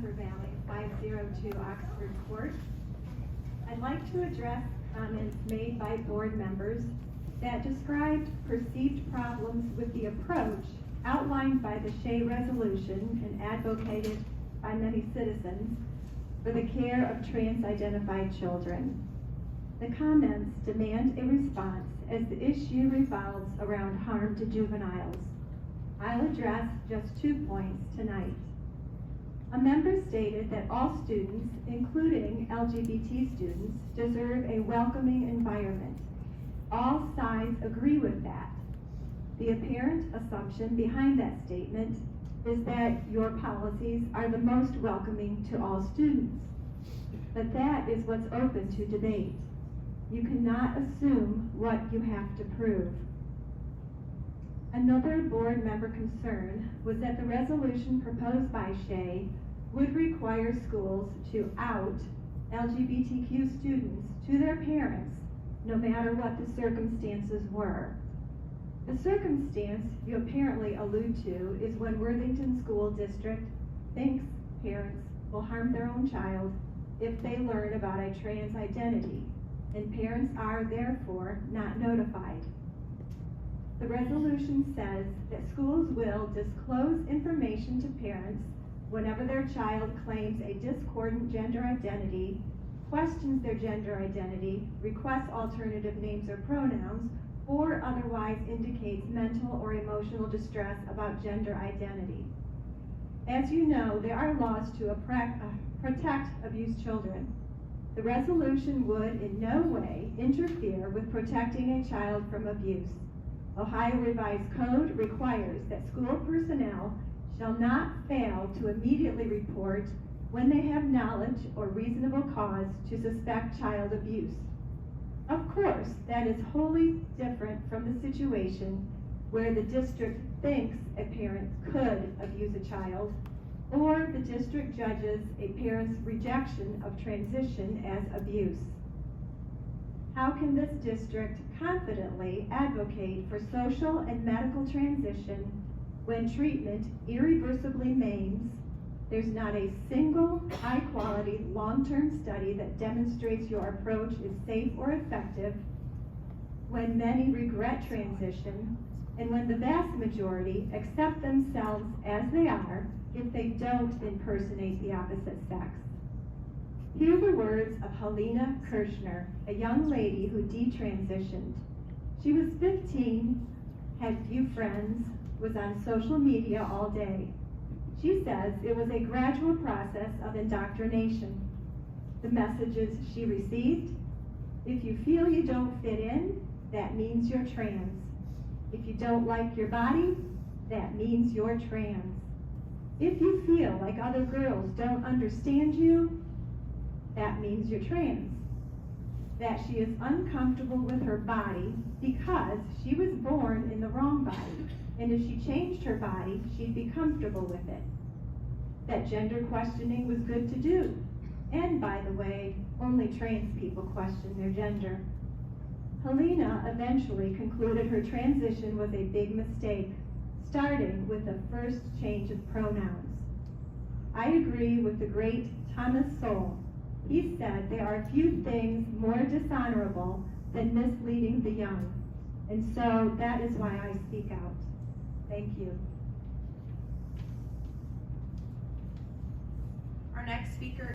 Center Valley, 502 Oxford Court. I'd like to address comments made by board members that described perceived problems with the approach outlined by the Shea Resolution and advocated by many citizens for the care of trans-identified children. The comments demand a response as the issue revolves around harm to juveniles. I'll address just 2 points tonight. A member stated that all students, including LGBT students, deserve a welcoming environment. All sides agree with that. The apparent assumption behind that statement is that your policies are the most welcoming to all students. But that is what's open to debate. You cannot assume what you have to prove. Another board member concern was that the resolution proposed by Shea would require schools to out LGBTQ students to their parents, no matter what the circumstances were. The circumstance you apparently allude to is when Worthington School District thinks parents will harm their own child if they learn about a trans identity, and parents are therefore not notified. The resolution says that schools will disclose information to parents whenever their child claims a discordant gender identity, questions their gender identity, requests alternative names or pronouns, or otherwise indicates mental or emotional distress about gender identity. As you know, there are laws to protect abused children. The resolution would in no way interfere with protecting a child from abuse. Ohio Revised Code requires that school personnel shall not fail to immediately report when they have knowledge or reasonable cause to suspect child abuse. Of course, that is wholly different from the situation where the district thinks a parent could abuse a child, or the district judges a parent's rejection of transition as abuse. How can this district confidently advocate for social and medical transition when treatment irreversibly maims? There's not a single high-quality, long-term study that demonstrates your approach is safe or effective, when many regret transition, and when the vast majority accept themselves as they are if they don't impersonate the opposite sex. Hear the words of Helena Kirshner, a young lady who detransitioned. She was 15, had few friends, was on social media all day. She says it was a gradual process of indoctrination. The messages she received: if you feel you don't fit in, that means you're trans. If you don't like your body, that means you're trans. If you feel like other girls don't understand you, that means you're trans. That she is uncomfortable with her body because she was born in the wrong body, and if she changed her body, she'd be comfortable with it. That gender questioning was good to do. And by the way, only trans people question their gender. Helena eventually concluded her transition was a big mistake, starting with the first change of pronouns. I agree with the great Thomas Sowell. He said there are few things more dishonorable than misleading the young. And so that is why I speak out. Thank you. Our next speaker